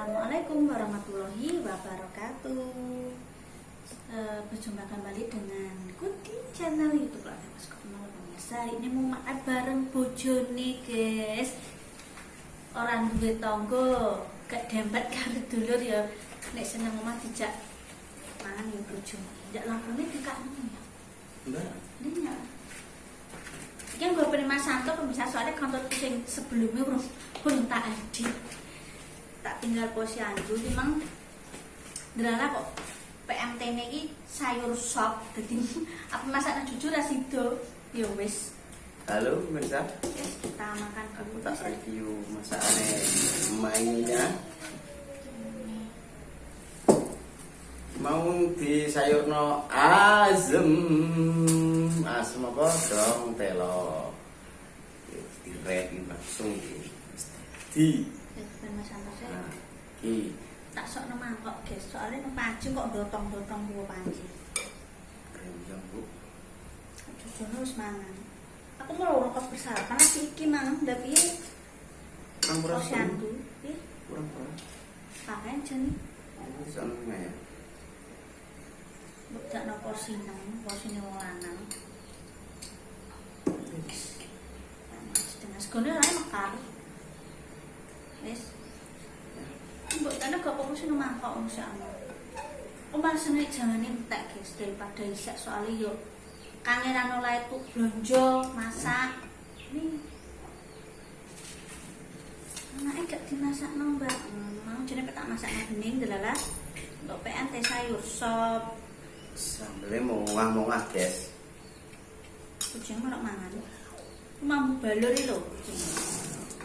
Assalamualaikum warahmatullahi wabarakatuh. Berjumpa kembali dengan Kuti channel YouTube lah, Mas. Pemirsa, ini mau makan bareng bojone, guys. Orang duwe tangga, gak dempet karo dulur ya. Nek seneng omah dijak mangan ya bojone. Ndak lampune dikakno ya. Enggak. Iya. Iki nggo pengen Mas Santo pemirsa, soalnya kantor sing sebelumnya urung tak edit. Tak tinggal posyandu memang delala kok PMT ini sayur sop jadi apa masakan jujur rasido ya wis. Halo pemirsa, Yes, kita makan aku dulu. tak review masakannya mainnya. Mau di sayurno asem apa dong telo direk langsung di Mas Santo nah, ki tak sok mangkok guys, soalnya nang panci kok dotong-dotong kuwi panci. kenyang bu. Jujur harus mangan. Aku mau rokok bersarapan lagi iki mangan ndak piye? Kurang Posyandu. Ih, kurang pakai jeni. sana ya. Budak no porsi nang, porsi wong lanang. Setengah segone ae mekar. Wis. Mbok tane gak fokus nang mangkok insyaallah. Omah seneng jangane entek guys daripada isak soalnya yo kangeran oleh tuh blonjo masak. Nih. Anake gak dimasakno, Mbak. Mau jenenge tak masakno bening delala. Untuk PNT sayur sop. Sambelnya mongah-mongah guys. Kucing melok mangan. Mambu balur iki lho.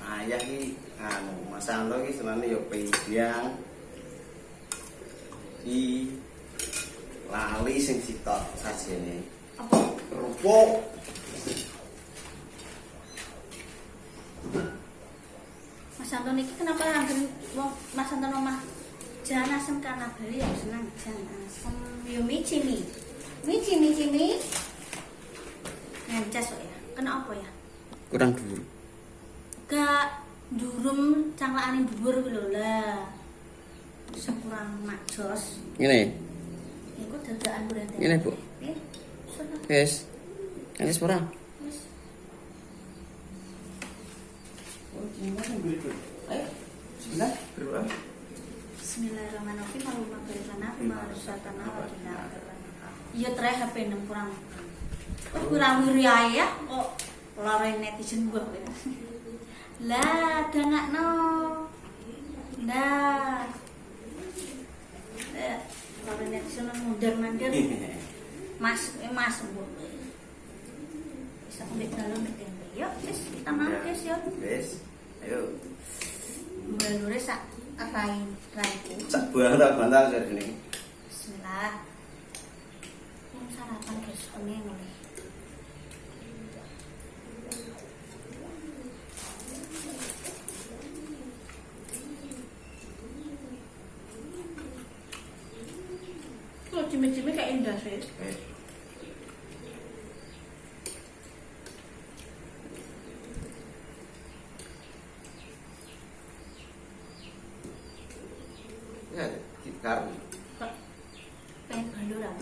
Ayah ki Mas Santo ki senane yo pedang. I lali sing sitok sajene. Apa? Kerupuk. Mas Santo niki kenapa anggen wong Mas Santo omah jangan asem karena beli yang senang jangan asem. Yo mici mi. Mici. Ngencas kok ya. Kena apa ya? Kurang dhuwur. Gak durum cangkakane dhuwur kuwi lho lah. Sekurang majos. Ngene. Iku dadakan berarti. Ngene, Bu. Sudah. Wes. Wes ora? Wis. Oh, gimana berikut? Ayo. Bismillah, berdoa. Bismillahirrahmanirrahim. Allahumma barik lana fima razaqtana wa qina adzabannar. Iya tre HP nang kurang. Kok kurang wiri ae ya? Kok lare netizen mbok ya. Lah, dangakno. Nah. Lare netizen mundur-mandir. Mas mbok. Bisa ambil dalam tempe. Yuk, guys, kita makan guys yuk. Wes. Ayo. Mulai sak rain. Sak bantal ini. Bismillah. Mau sarapan guys, kuning nih. Tuh cimi-cimi kayak indah sih. Ya, karena Pengen baluran.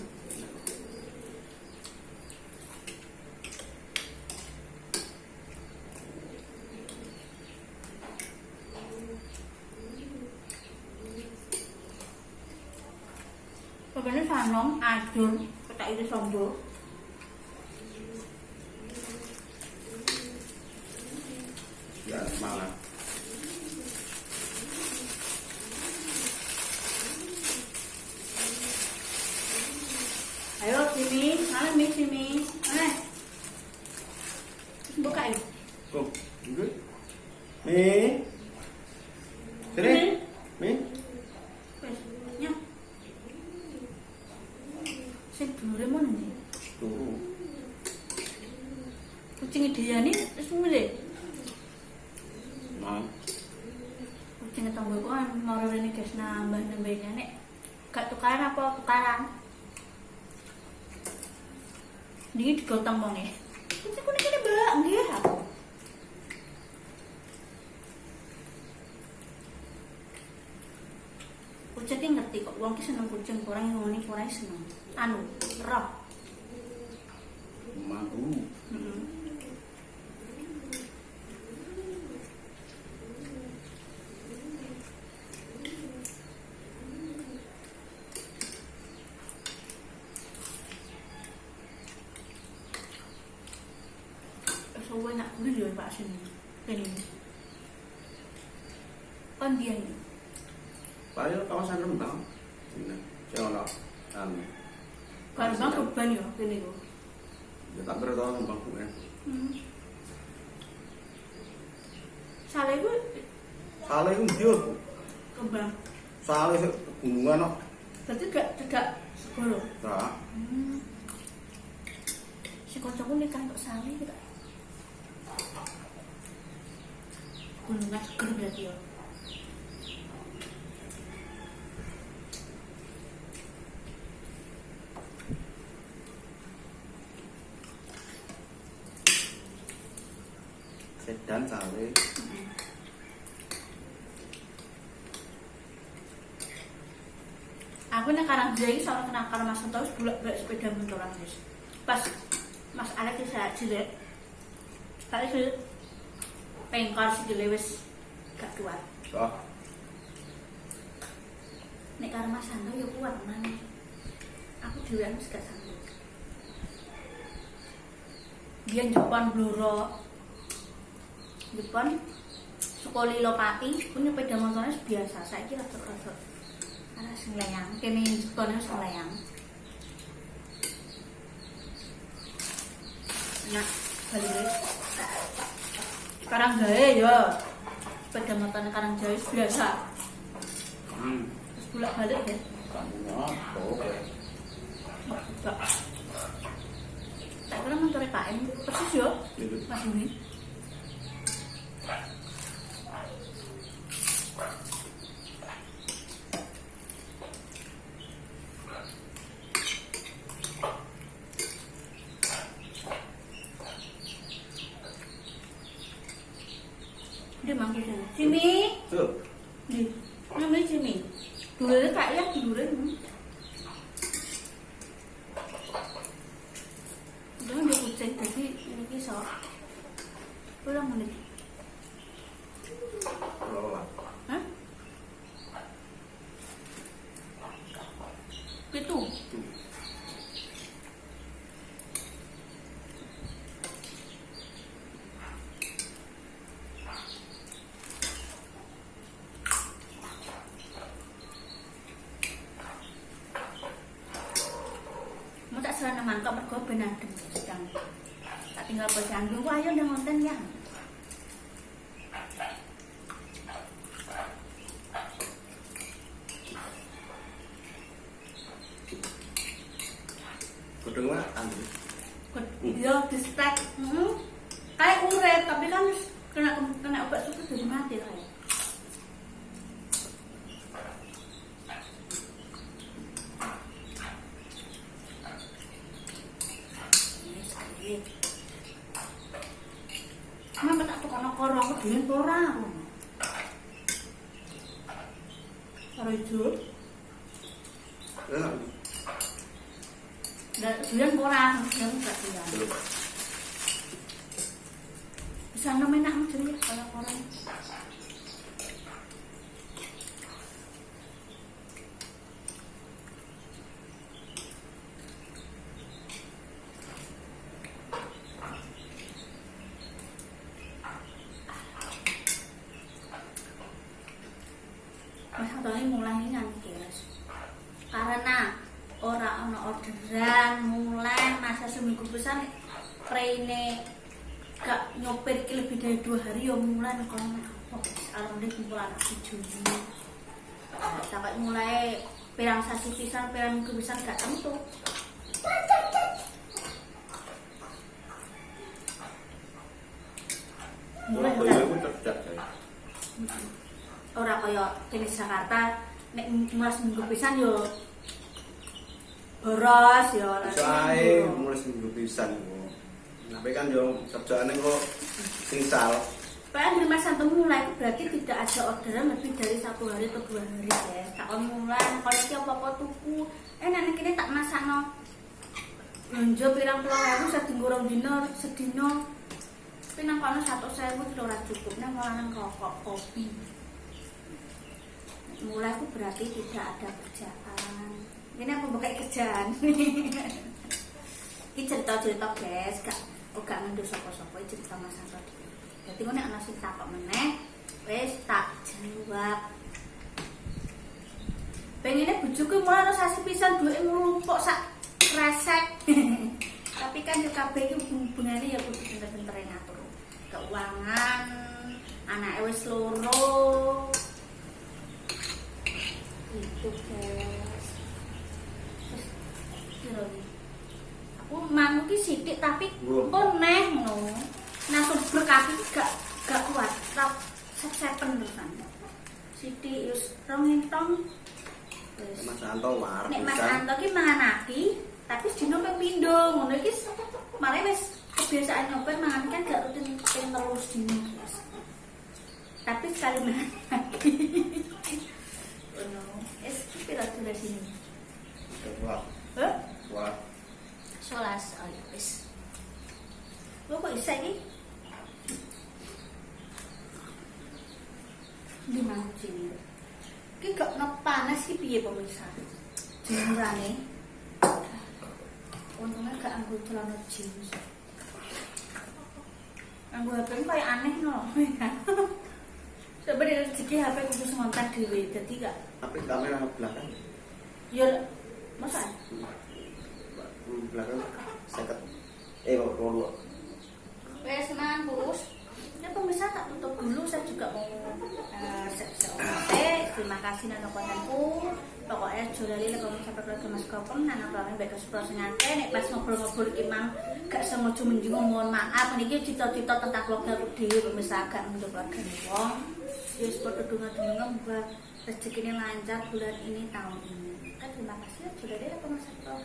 Pokoknya sanong, adun, kita itu sombong. ya malah. Ayo sini, mana mi sini, mana? Buka yuk. Kok, good. Mi. Sini. Mi. Wes, nya. Sing dulure mon iki. Turu. Kucing Diani wis mulih. Nah, Kucing tanggo kok mau rene guys nambah-nambahnya nek gak tukaran apa tukaran. Ini digotong wong e. Kucing kuning kene, Mbak, nggih. Kucing ki ngerti kok wong ki seneng kucing, orang yang ngene ora seneng. Anu, roh. Mampu. Heeh. Suwe nak kuwi yo Pak sini. Ini. Kon dia ini. Paling kawasan Rembang. Nah, sono anu. Kan bang keban yo kene yo. Ya tak kira tau Rembang kuwi. Sale ku Sale iku ndi yo? kembang. Sale sik gunungan kok. Berarti gak segoro. Nah, Si kancaku nikah kok sale iki tak. Gunungan seger berarti yo. sedan sale. Aku nek Karangjayi soal kenal karo Mas Santo wis bolak-balik sepeda motoran wis. Pas Mas Alex saya cilik. Kali sih pengkor sikile wis gak kuat. Oh, Nek karo Mas Santo ya kuat maneh. Aku dhewean wis gak sanggup. Biyen Jepang bloro. Jepang sekoli Lopati punya sepeda motornya biasa. Saiki rada-rada ana sing layang, kene Jepang wis layang. Nah, balik. Karangjayi ya. Sepeda motornya Karangjayi biasa. Terus bolak-balik ya. Tak kira motornya KM persis yo. Mas ini. Dia manggil saya, Cimi. tuh. Di, namanya Cimi. Dulurnya kayak dulurnya. Jangan dia kucing, jadi ini kisah. Ulang menit. Lola. Hah? Itu. Mau tak serana mangkok mergo ben adem sedang. Tak tinggal posyandu, wah ayo ndang ngonten ya. Gedung mah anu. Yo distek. Kayak urip tapi kan kena obat susu jadi mati kayak. Mama tak tukang koro aku biyen ora. Karo ijo. Ya, Dan biyen ora, yang gak biyen. belum. Bisa nemen nak jadi kalau koran. Mas Antoni mulai nanti guys. Karena orang ono orderan mulai masa seminggu besar prene gak nyopir ki lebih dari 2 hari ya mulai kalau apa alhamdulillah kumpul anak Juni. Sampai mulai pirang sasi pisan pirang minggu pisan gak tentu. Mulai Mulai kan aku cerdak saya. ora kaya kene Jakarta nek mas minggu pisan yo boros yo ora. Bisa ae mulai seminggu pisan kok. Tapi kan yo kerjaane kok sing sal Pak dari Mas Santo mulai berarti tidak ada orderan lebih dari 1 hari atau 2 hari guys. Tak on mulai kalau iki apa-apa tuku. Nek kene tak masakno. Njo pirang-pirang ewu sedinggo rong dino sedino. Tapi nang kono 100.000 itu ora cukup. Nang malah rokok kopi. Mulai itu berarti tidak ada kerjaan. Ini aku buka kerjaan. Ini cerita-cerita guys, gak ngendu sapa-sapa cerita Mas Santo. Jadi gue nek ana sing takok meneh, wis tak jawab. Pengine bojoku mulai sasi pisan duwe nglumpuk sak kresek. Tapi kan yo kabeh iki hubungane ya kudu pinter-pinter ngatur. Keuangan, anake wis loro. Itu guys. Terus kira aku manuk ki sithik tapi pun neh ngono. Nah, berkaki gak kuat, tak sepen terusan. Sithik wis 2 entong. Wis Mas Anto war. nek Mas Anto ki manganaki, tapi sedino ping pindho. Ngono iki mare wis kebiasaan nyoba mangan kan gak rutin ping 3 dino, guys. Tapi sekali manganaki. Ono, es pira durasine? Wah. Heh? Wah. 11. Oh ya wis. Lho kok isa iki? Di mana sini? Ki gak panas ki piye pemirsa? Jemurane. Untungnya gak anggo celana jeans. Anggo HP kayak aneh no. Sebenarnya rezeki HP kudu semontak dhewe, dadi gak. Tapi kamera belakang. Ya masa? Belakang 50. Kalau Wes man, Bus. Ya pemirsa tak tutup dulu, saya juga mau terima kasih nang kontenku. Pokoknya jolali lek kalau sampai keluarga Mas Kopeng nang orang baik kesukaan ngate nek pas ngobrol-ngobrol iki mang gak semojo menjingung mohon maaf niki cita-cita tentang keluarga aku dhewe pemirsa gak untuk keluarga wong. Ya wis padha donga-donga buat rezekine lancar bulan ini tahun ini. Terima kasih jolali lek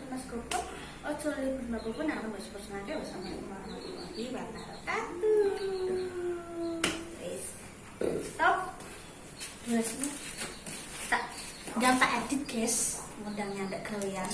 Mas Kopeng. Ojo libur mabukun nang Mas Kopeng ngate wassalamualaikum warahmatullahi wabarakatuh. Stop. Durasinya tak edit guys, modalnya ndak gawean.